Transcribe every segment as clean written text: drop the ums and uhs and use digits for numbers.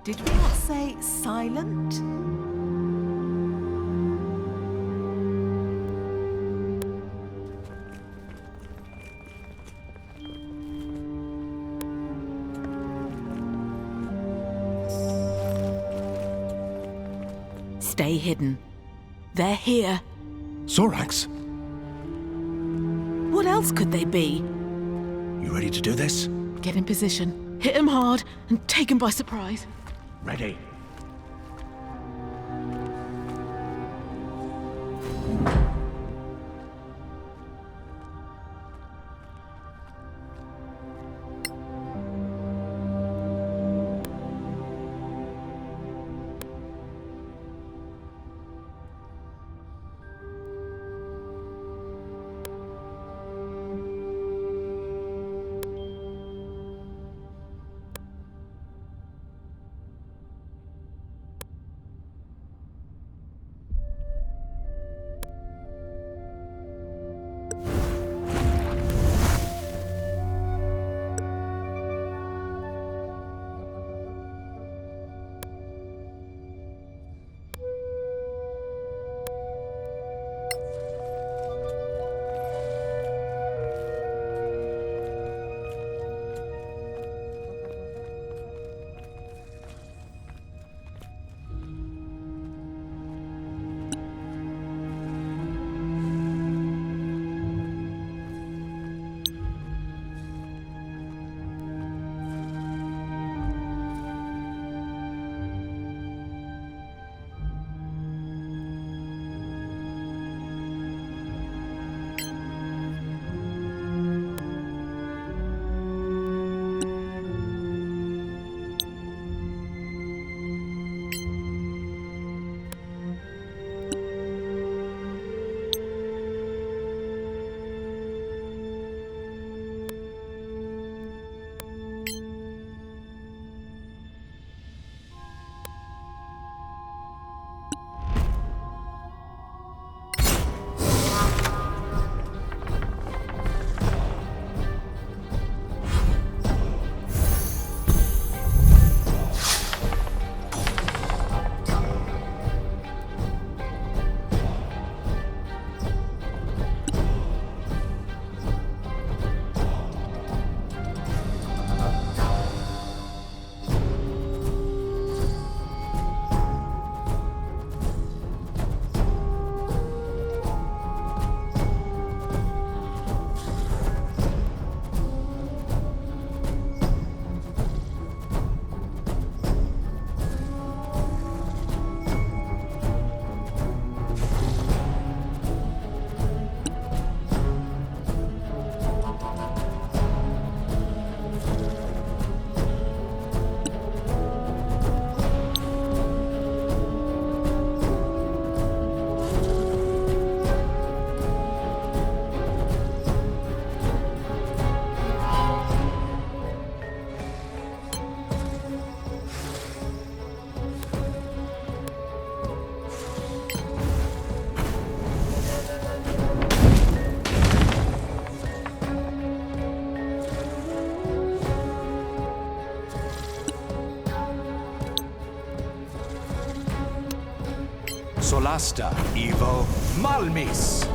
Did we not say silent? Stay hidden. They're here. Zorax, What else could they be? you ready to do this? Get in position, hit him hard, and take him by surprise. Ready. Solasta, EVO Malmis.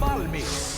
Malmis.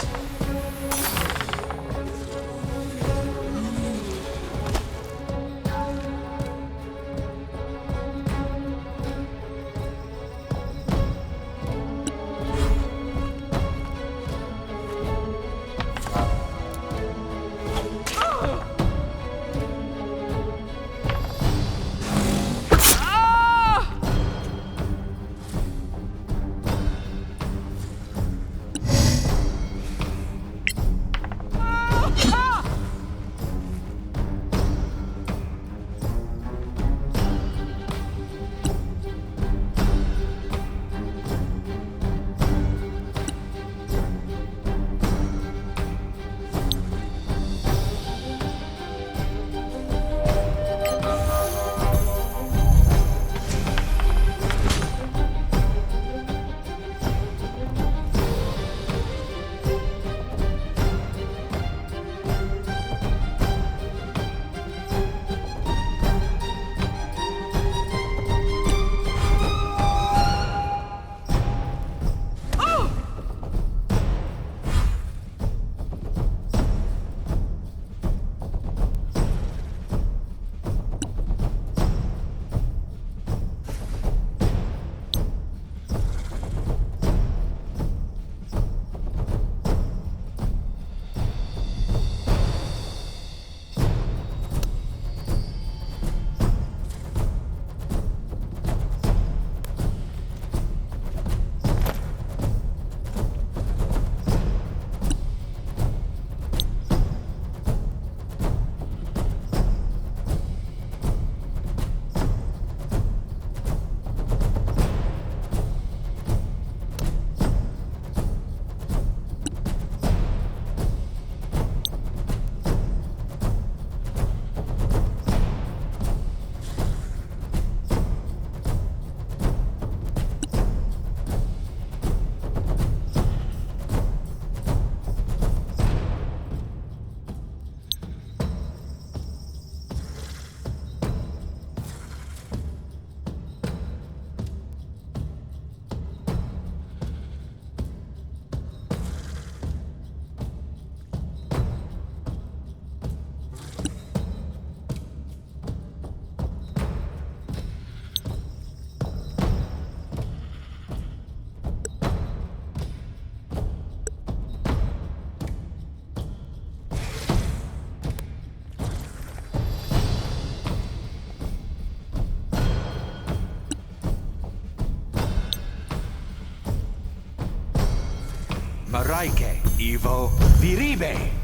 Maraike, EVO Viribe.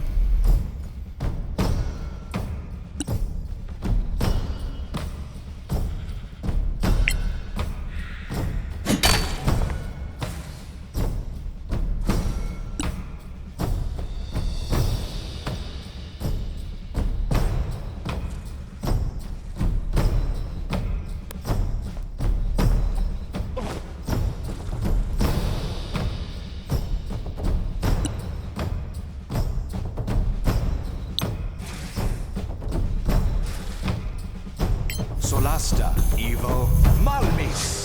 Solasta, EVO Malmis.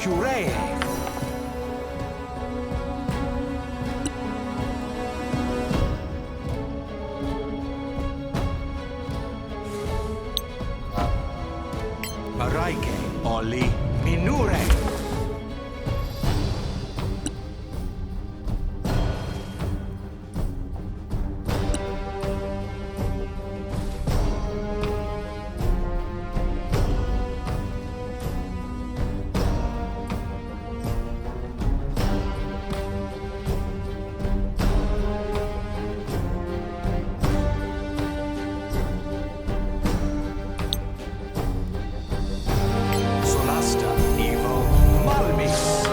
Curee. Maraike, Oli, Minure. Solasta, EVO Malmis.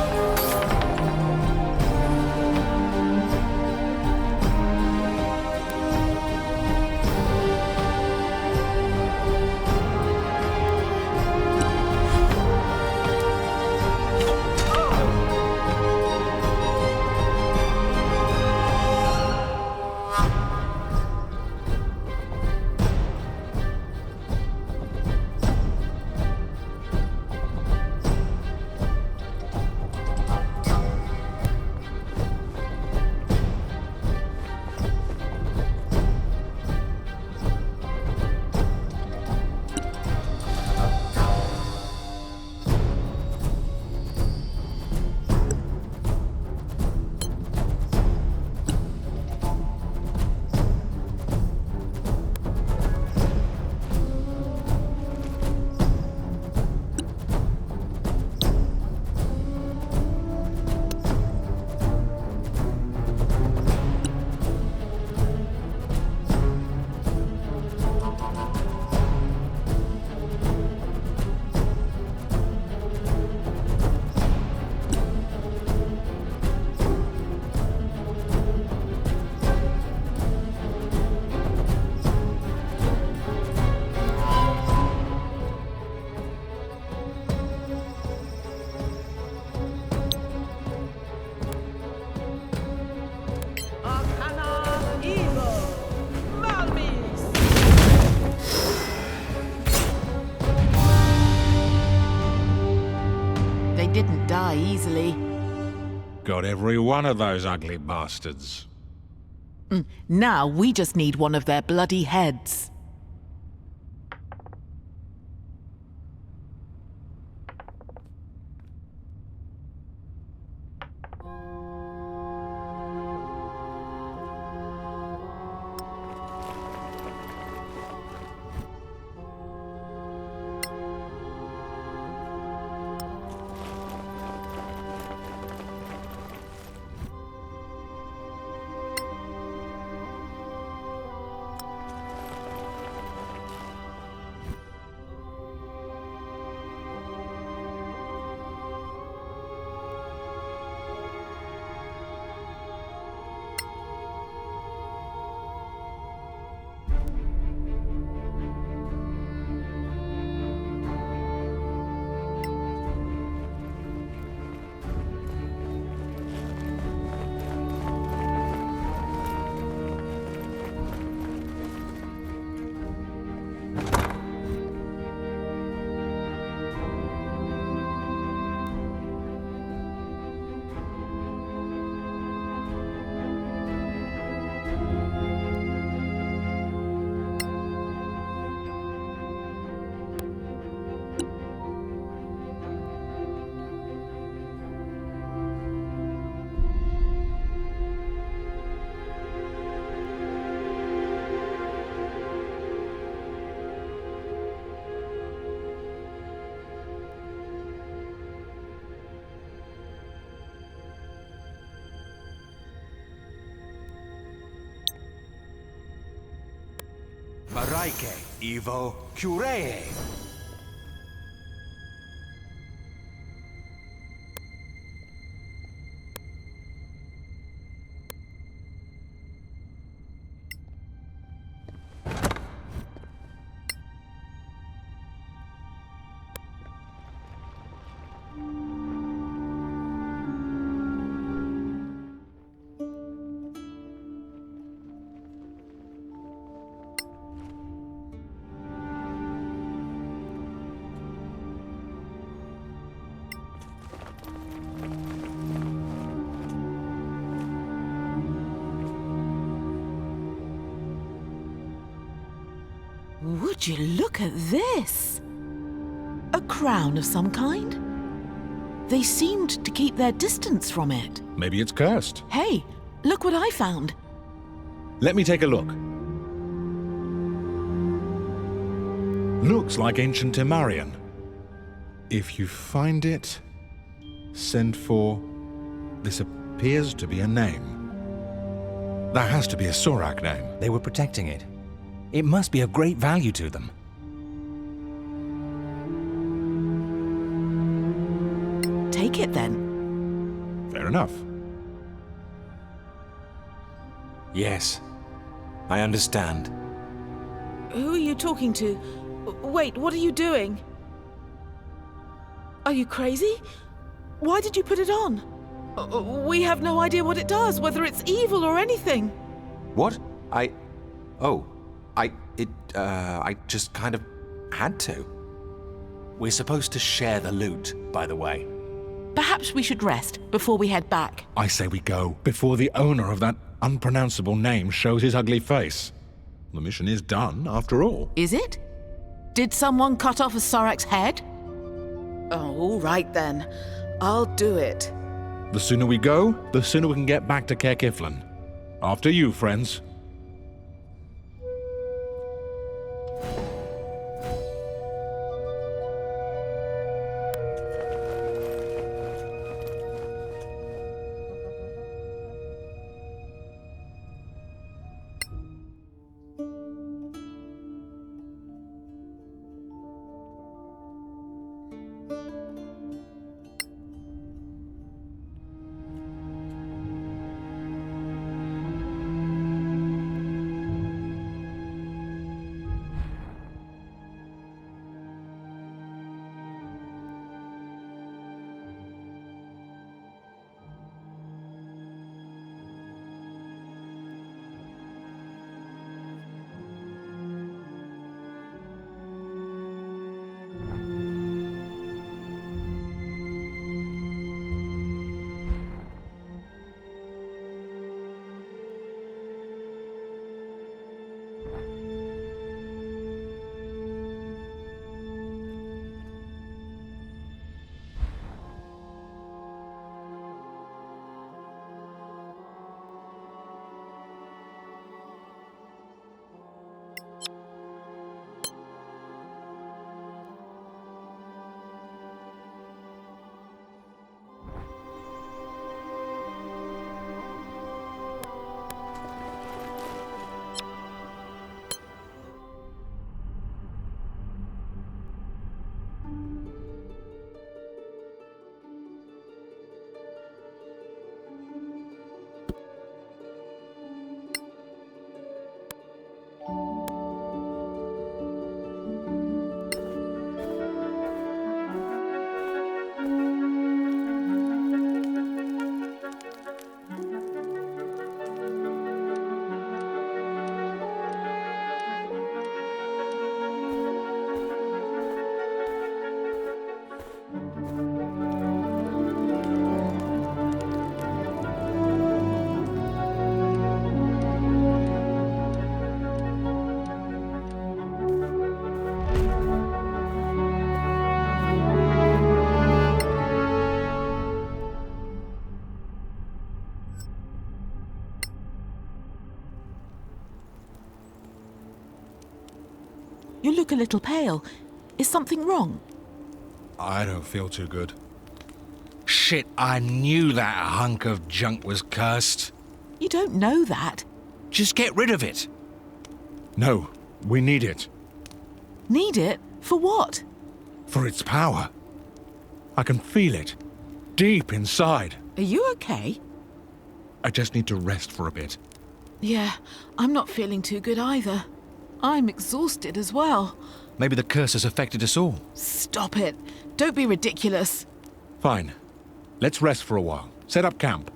They didn't die easily. Got every one of those ugly bastards. Now we just need one of their bloody heads. Maraike, EVO Curee. Would you look at this? A crown of some kind? They seemed to keep their distance from it. Maybe it's cursed. Hey, look what I found. Let me take a look. Looks like ancient Temarian. If you find it, send for... This appears to be a name. That has to be a Zotac name. They were protecting it. It must be of great value to them. Take it then. Fair enough. Yes, I understand. Who are you talking to? Wait, what are you doing? Are you crazy? Why did you put it on? We have no idea what it does, whether it's evil or anything. What? I just kind of had to. We're supposed to share the loot, by the way. Perhaps we should rest before we head back. I say we go before the owner of that unpronounceable name shows his ugly face. The mission is done, after all. Is it? Did someone cut off a Sorac's head? Oh, all right then. I'll do it. The sooner we go, the sooner we can get back to Caer Kiflin. After you, friends. You look a little pale. Is something wrong? I don't feel too good. Shit, I knew that hunk of junk was cursed. You don't know that. Just get rid of it. No, we need it. Need it? For what? For its power. I can feel it. Deep inside. Are you okay? I just need to rest for a bit. Yeah, I'm not feeling too good either. I'm exhausted as well. Maybe the curse has affected us all. Stop it. Don't be ridiculous. Fine. Let's rest for a while. Set up camp.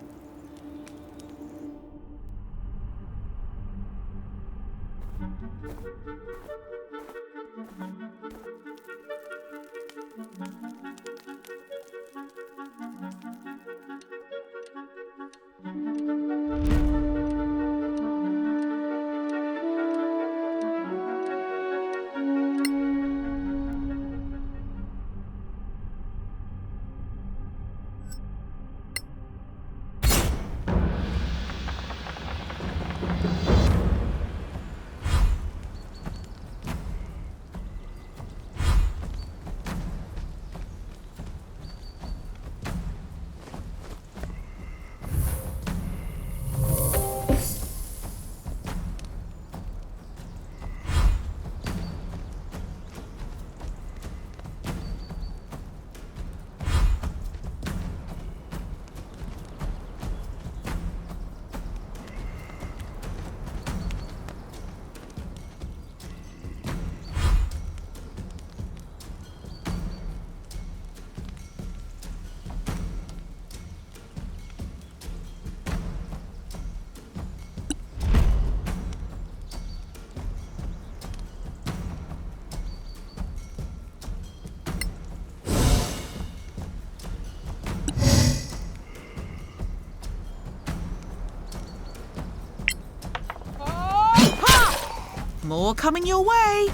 More coming your way.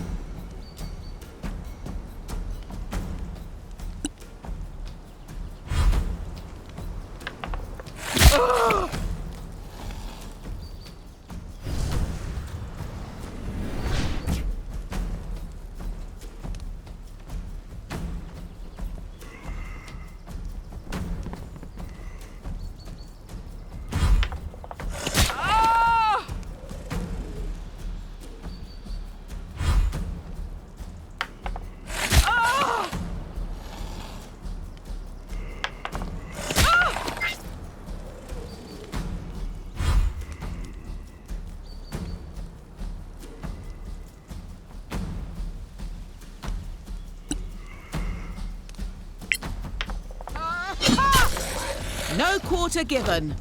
No quarter given.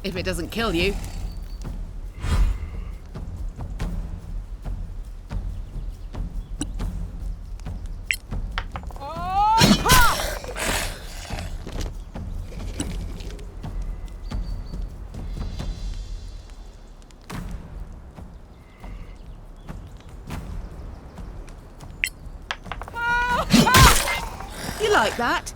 If it doesn't kill you. You like that?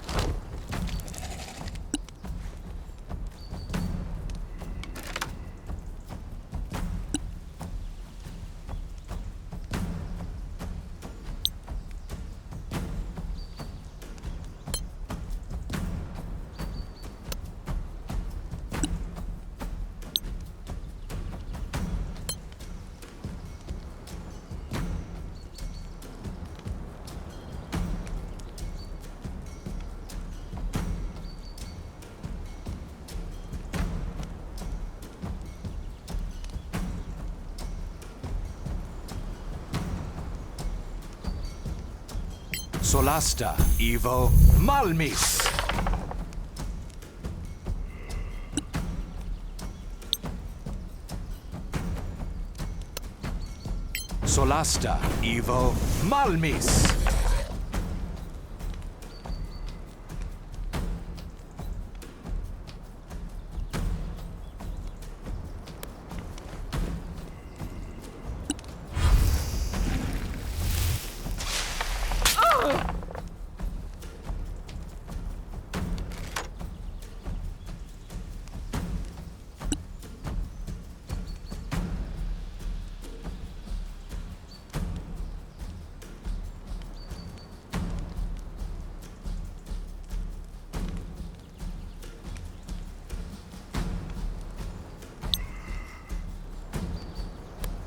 Solasta, EVO Malmis. Solasta, EVO Malmis.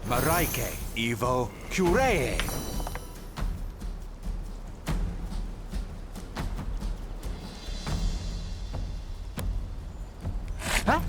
Maraike, EVO Curee. Huh?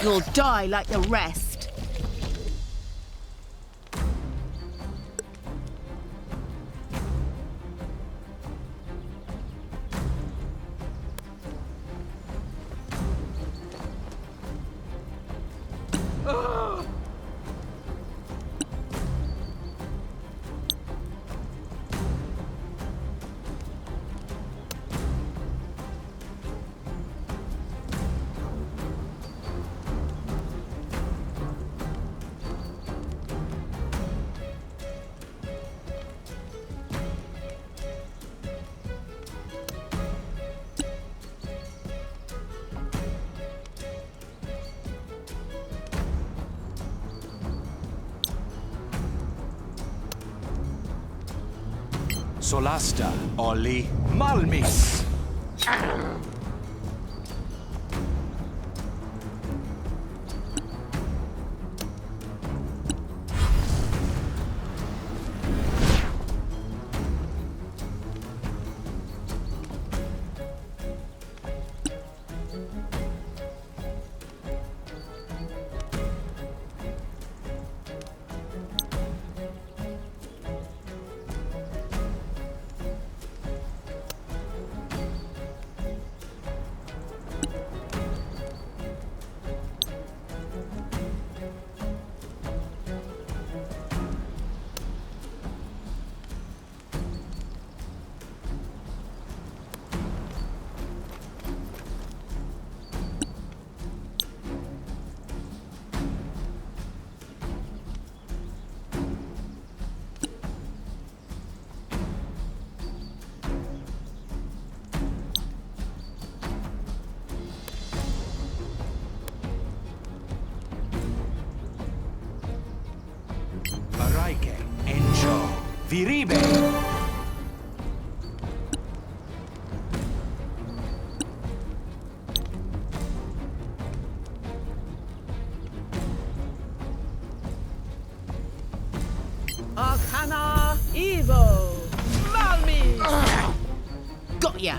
You'll die like the rest. Solasta, Oli, Malmis. Maraike, Encho, Viribe. Arcana EVO Malmis. Got ya!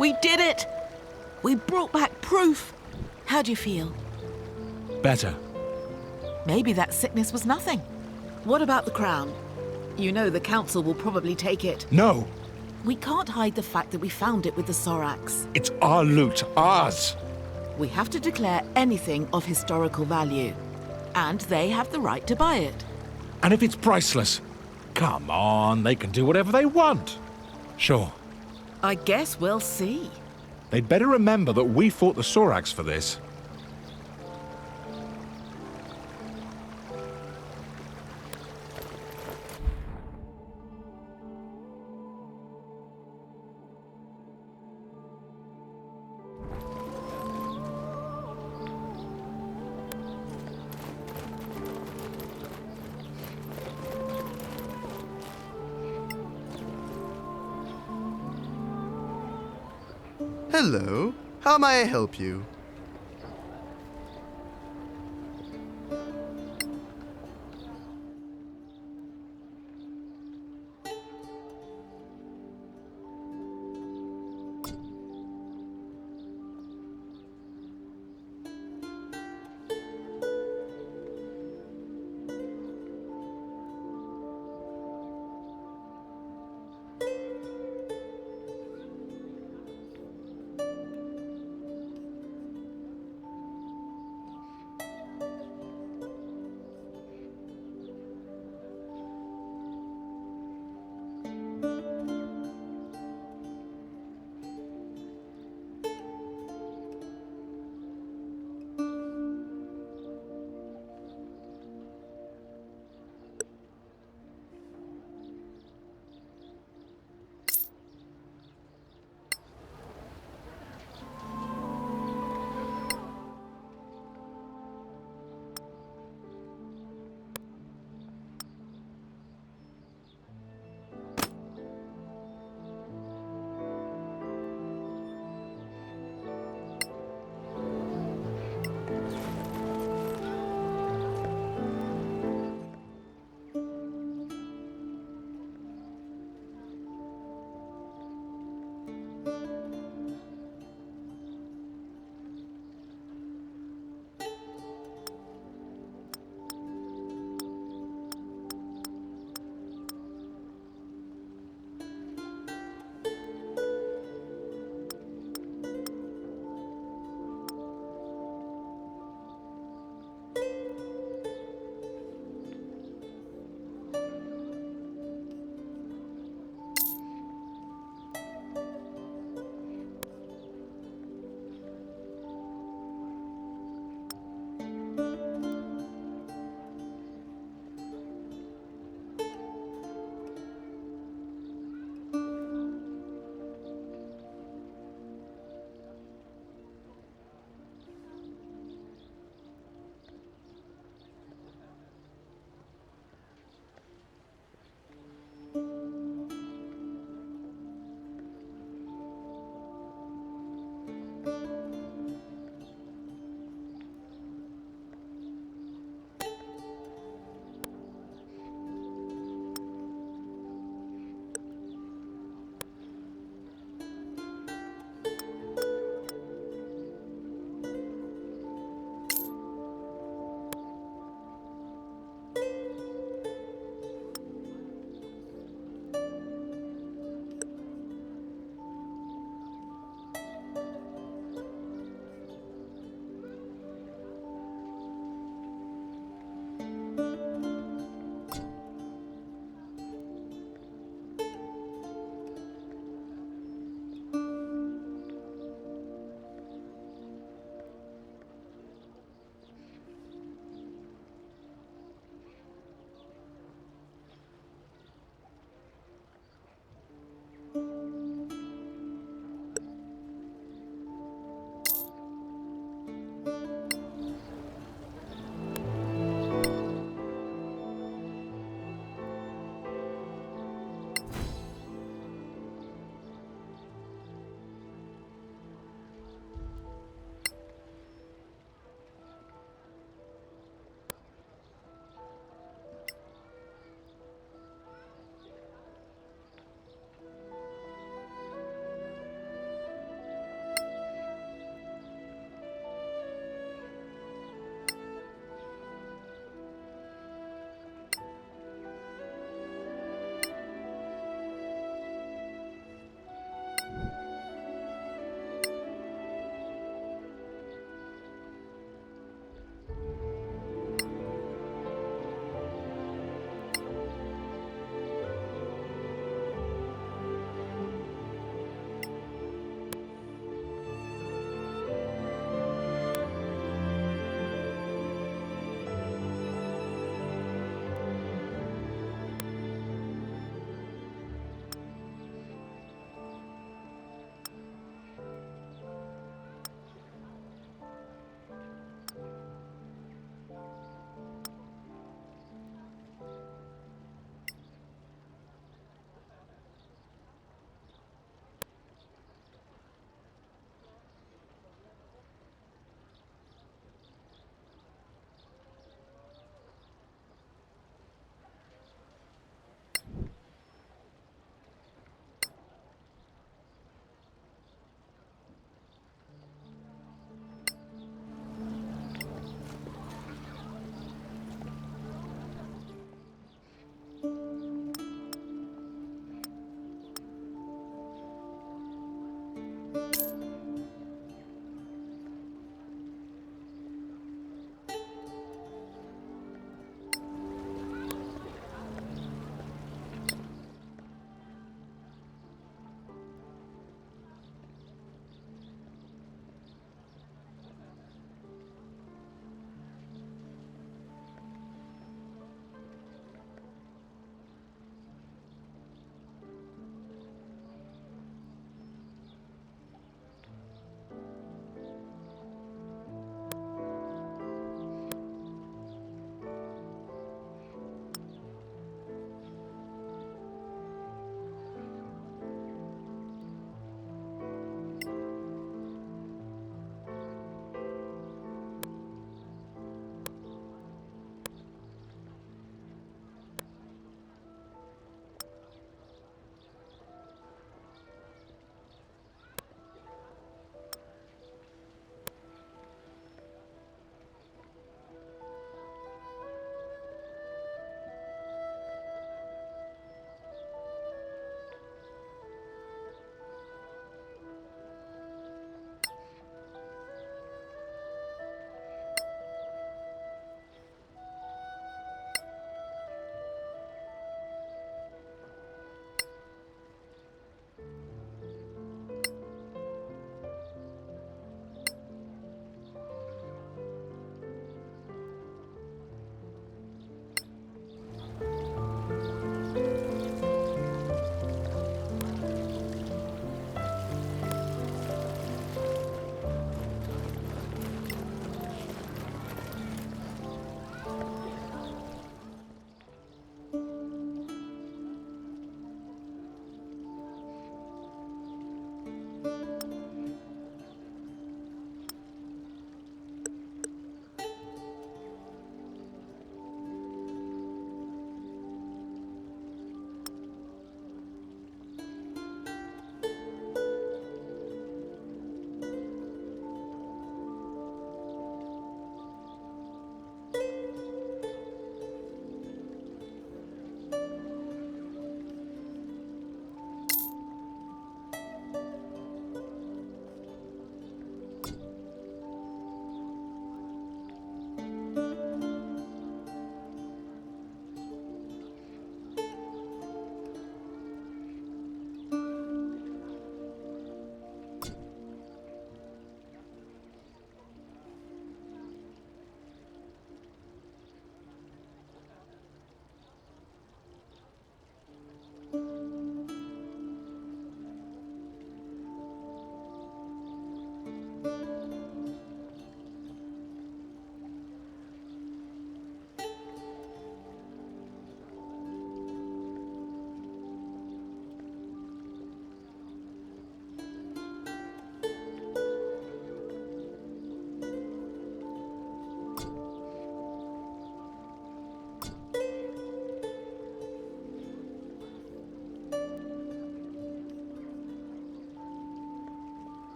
We did it! We brought back proof! How do you feel? Better. Maybe that sickness was nothing. What about the crown? You know the council will probably take it. No! We can't hide the fact that we found it with the Sorax. It's our loot, ours! We have to declare anything of historical value. And they have the right to buy it. And if it's priceless? Come on, they can do whatever they want. Sure. I guess we'll see. They'd better remember that we fought the Sorax for this. Hello. How may I help you?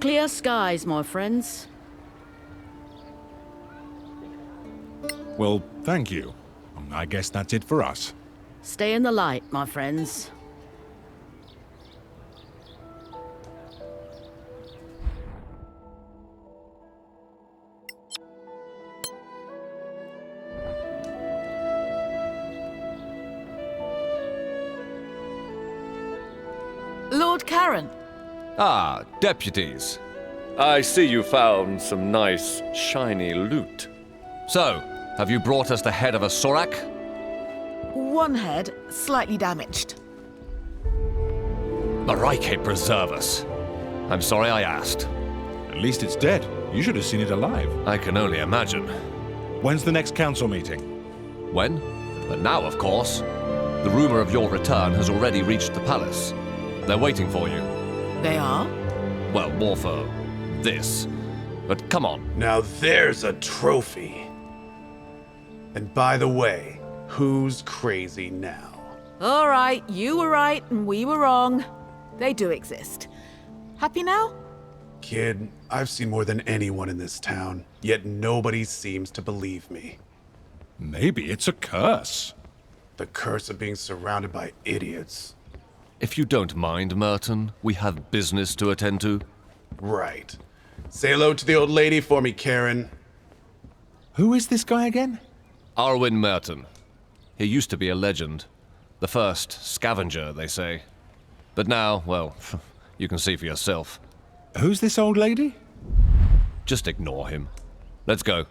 Clear skies, my friends. Well, thank you. I guess that's it for us. Stay in the light, my friends. Lord Karen. Ah, deputies. I see you found some nice, shiny loot. So, have you brought us the head of a Zorak? One head, slightly damaged. Araike preserve us. I'm sorry I asked. At least it's dead. You should have seen it alive. I can only imagine. When's the next council meeting? When? But now, of course. The rumor of your return has already reached the palace. They're waiting for you. They are? Well, more for this. But come on. Now there's a trophy. And by the way, who's crazy now? All right, you were right and we were wrong. They do exist. Happy now? Kid, I've seen more than anyone in this town, yet nobody seems to believe me. Maybe it's a curse. The curse of being surrounded by idiots. If you don't mind, Merton, we have business to attend to. Right. Say hello to the old lady for me, Karen. Who is this guy again? Arwen Merton. He used to be a legend. The first scavenger, they say. But now, well, you can see for yourself. Who's this old lady? Just ignore him. Let's go.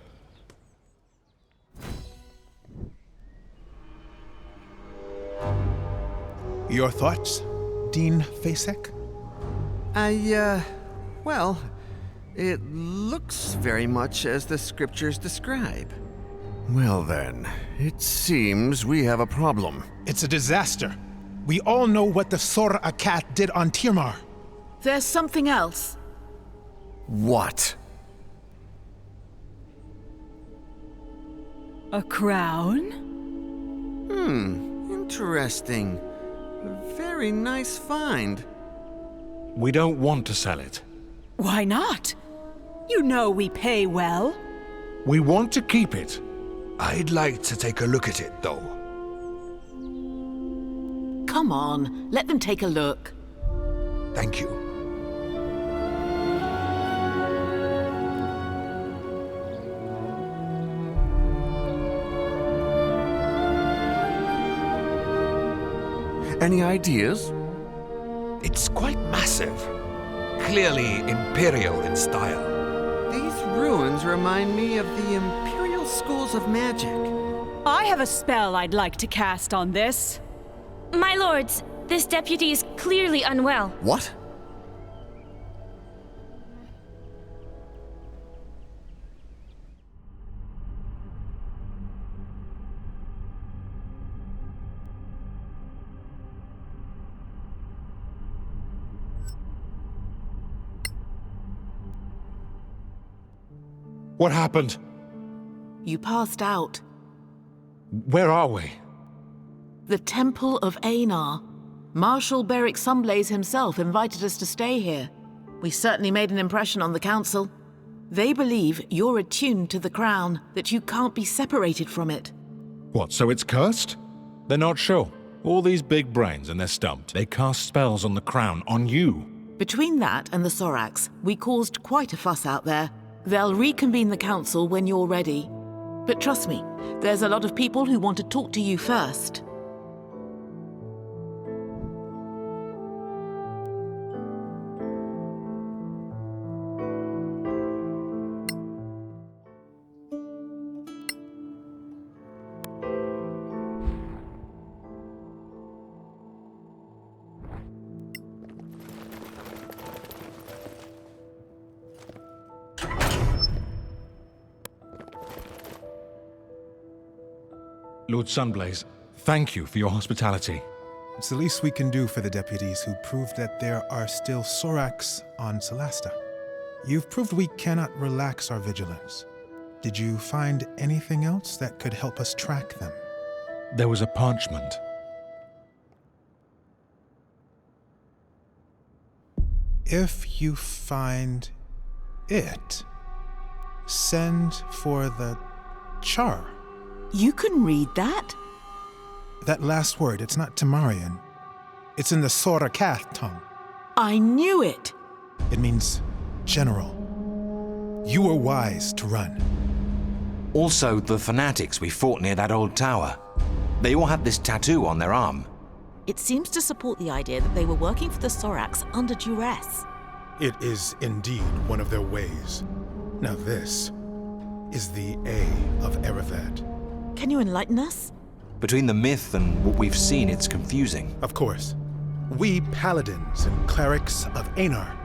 Your thoughts, Dean Fasek? Well, it looks very much as the scriptures describe. Well then, it seems we have a problem. It's a disaster. We all know what the Zotac did on Tirmar. There's something else. What? A crown? Interesting. Very nice find. We don't want to sell it. Why not? You know we pay well. We want to keep it. I'd like to take a look at it, though. Come on, let them take a look. Thank you. Any ideas? It's quite massive. Clearly imperial in style. These ruins remind me of the Imperial Schools of Magic. I have a spell I'd like to cast on this. My lords, this deputy is clearly unwell. What? What happened? You passed out. Where are we? The Temple of Einar. Marshal Beric Sunblaze himself invited us to stay here. We certainly made an impression on the council. They believe you're attuned to the crown, that you can't be separated from it. What, so it's cursed? They're not sure. All these big brains and they're stumped. They cast spells on the crown, on you. Between that and the Zoraks, we caused quite a fuss out there. They'll reconvene the council when you're ready. But trust me, there's a lot of people who want to talk to you first. Lord Sunblaze, thank you for your hospitality. It's the least we can do for the deputies who proved that there are still Zoraks on Solasta. You've proved we cannot relax our vigilance. Did you find anything else that could help us track them? There was a parchment. If you find it, send for the char. You can read that? That last word, it's not Temarian. It's in the Zotac tongue. I knew it! It means general. You were wise to run. Also, the fanatics we fought near that old tower. They all had this tattoo on their arm. It seems to support the idea that they were working for the Zoraks under duress. It is indeed one of their ways. Now this is the A of Erevad. Can you enlighten us? Between the myth and what we've seen, it's confusing. Of course. We paladins and clerics of Einar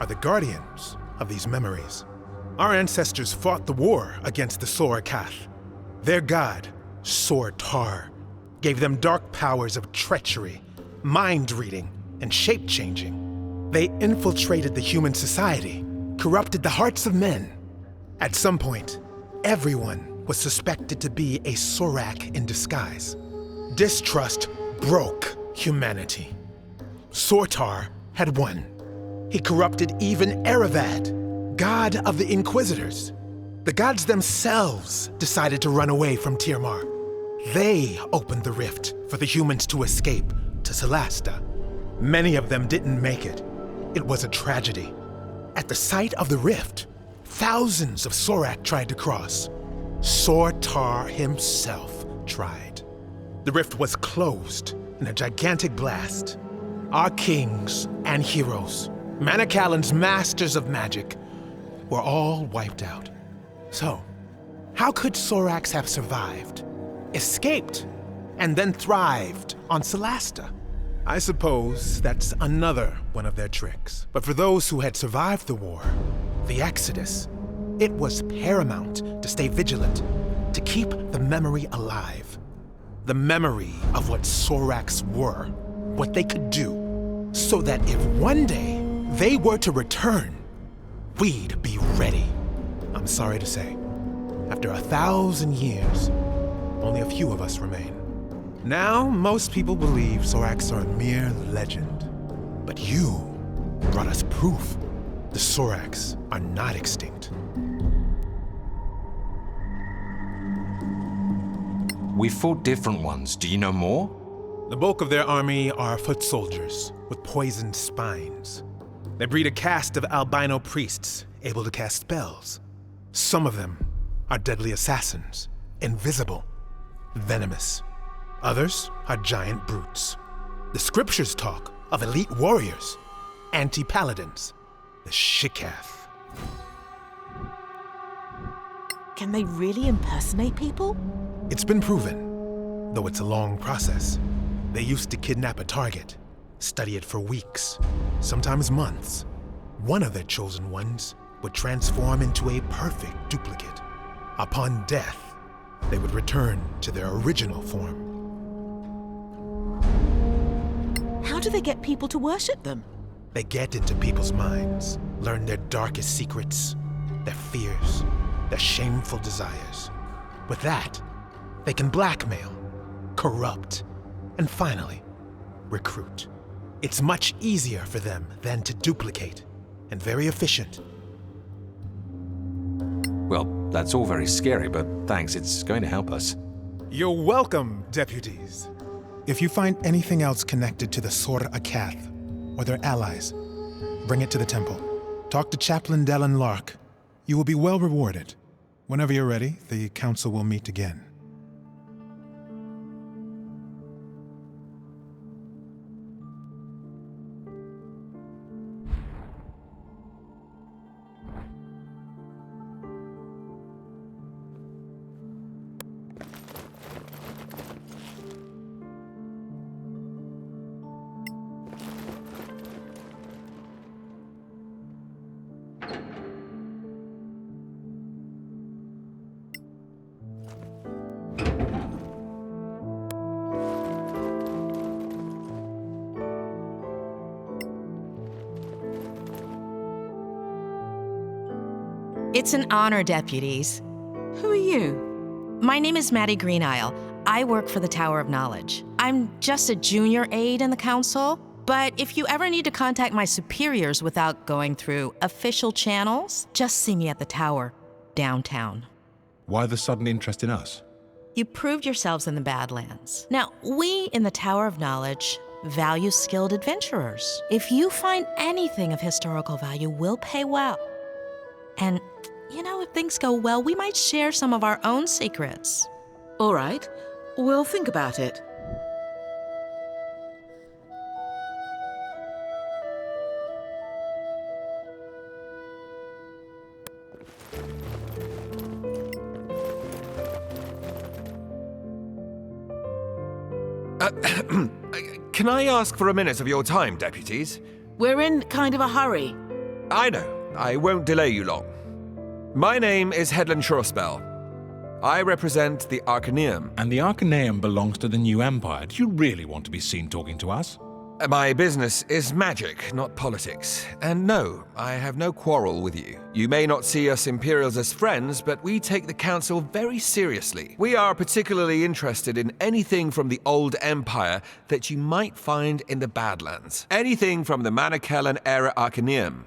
are the guardians of these memories. Our ancestors fought the war against the Sorakath. Their god, Sortar, gave them dark powers of treachery, mind-reading, and shape-changing. They infiltrated the human society, corrupted the hearts of men. At some point, everyone was suspected to be a Sorak in disguise. Distrust broke humanity. Sortar had won. He corrupted even Erevad, god of the Inquisitors. The gods themselves decided to run away from Tirmar. They opened the rift for the humans to escape to Solasta. Many of them didn't make it. It was a tragedy. At the site of the rift, thousands of Sorak tried to cross. Sortar himself tried. The rift was closed in a gigantic blast. Our kings and heroes, Manicalan's masters of magic, were all wiped out. So, how could Soraks have survived, escaped, and then thrived on Solasta? I suppose that's another one of their tricks. But for those who had survived the war, the Exodus, it was paramount to stay vigilant, to keep the memory alive. The memory of what Soraks were, what they could do, so that if one day they were to return, we'd be ready. I'm sorry to say, after 1,000 years, only a few of us remain. Now, most people believe Soraks are a mere legend. But you brought us proof. The Soraks are not extinct. We fought different ones. Do you know more? The bulk of their army are foot soldiers with poisoned spines. They breed a caste of albino priests able to cast spells. Some of them are deadly assassins, invisible, venomous. Others are giant brutes. The scriptures talk of elite warriors, anti-paladins, the Shikath. Can they really impersonate people? It's been proven, though it's a long process. They used to kidnap a target, study it for weeks, sometimes months. One of their chosen ones would transform into a perfect duplicate. Upon death, they would return to their original form. How do they get people to worship them? They get into people's minds, learn their darkest secrets, their fears, their shameful desires. With that, they can blackmail, corrupt, and finally, recruit. It's much easier for them than to duplicate, and very efficient. Well, that's all very scary, but thanks, it's going to help us. You're welcome, deputies. If you find anything else connected to the Sorakath or their allies, bring it to the temple. Talk to Chaplain Dellen Lark. You will be well rewarded. Whenever you're ready, the council will meet again. It's an honor, deputies. Who are you? My name is Maddie Greenisle. I work for the Tower of Knowledge. I'm just a junior aide in the council, but if you ever need to contact my superiors without going through official channels, just see me at the tower, downtown. Why the sudden interest in us? You proved yourselves in the Badlands. Now, we in the Tower of Knowledge value skilled adventurers. If you find anything of historical value, we'll pay well. And, you know, if things go well, we might share some of our own secrets. All right, we'll think about it. Can I ask for a minute of your time, deputies? We're in kind of a hurry. I know. I won't delay you long. My name is Headland Shorespell. I represent the Arcaneum. And the Arcaneum belongs to the New Empire. Do you really want to be seen talking to us? My business is magic, not politics. And no, I have no quarrel with you. You may not see us Imperials as friends, but we take the Council very seriously. We are particularly interested in anything from the Old Empire that you might find in the Badlands. Anything from the Manicellan era Arcaneum.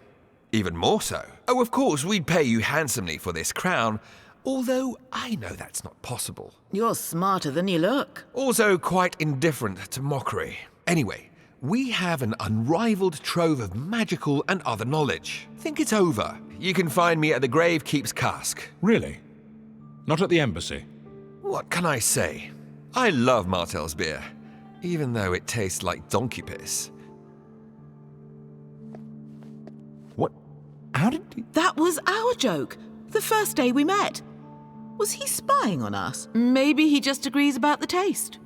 Even more so. Oh, of course, we'd pay you handsomely for this crown, although I know that's not possible. You're smarter than you look. Also quite indifferent to mockery. Anyway, we have an unrivaled trove of magical and other knowledge. Think it's over. You can find me at the Gravekeep's cask. Really? Not at the embassy? What can I say? I love Martel's beer, even though it tastes like donkey piss. What? How did you... That was our joke. The first day we met. Was he spying on us? Maybe he just agrees about the taste.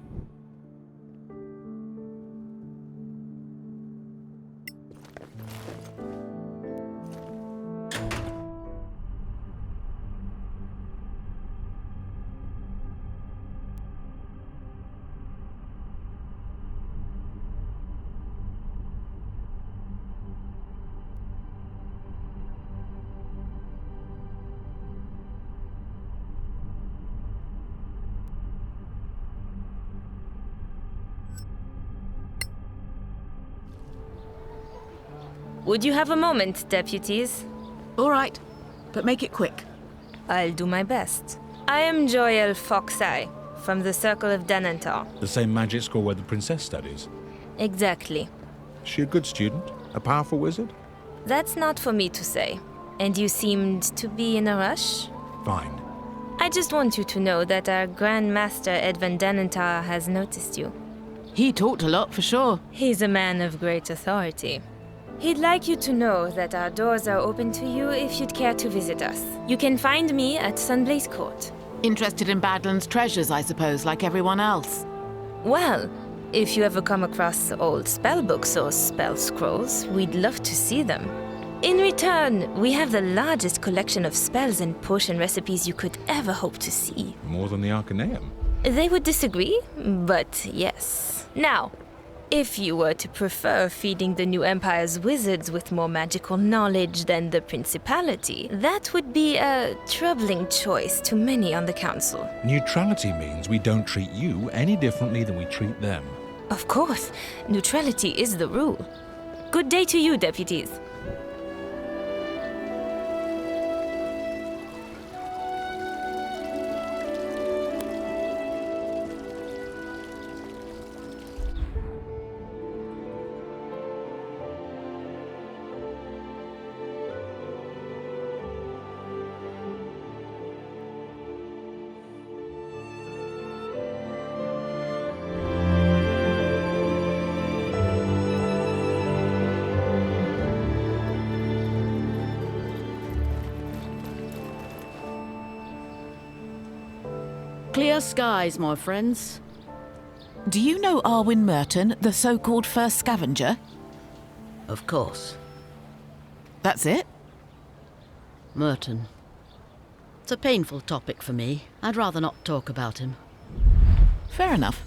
Would you have a moment, deputies? All right, but make it quick. I'll do my best. I am Joel Foxeye, from the Circle of Denantar. The same magic school where the princess studies? Exactly. Is she a good student? A powerful wizard? That's not for me to say. And you seemed to be in a rush? Fine. I just want you to know that our Grand Master Edvin Denantar has noticed you. He talked a lot, for sure. He's a man of great authority. He'd like you to know that our doors are open to you if you'd care to visit us. You can find me at Sunblaze Court. Interested in Badlands treasures, I suppose, like everyone else. Well, if you ever come across old spellbooks or spell scrolls, we'd love to see them. In return, we have the largest collection of spells and potion recipes you could ever hope to see. More than the Arcaneum? They would disagree, but yes. Now, if you were to prefer feeding the New Empire's wizards with more magical knowledge than the Principality, that would be a troubling choice to many on the Council. Neutrality means we don't treat you any differently than we treat them. Of course, neutrality is the rule. Good day to you, deputies. Clear skies, my friends. Do you know Arwin Merton, the so-called first scavenger? Of course. That's it? Merton. It's a painful topic for me. I'd rather not talk about him. Fair enough.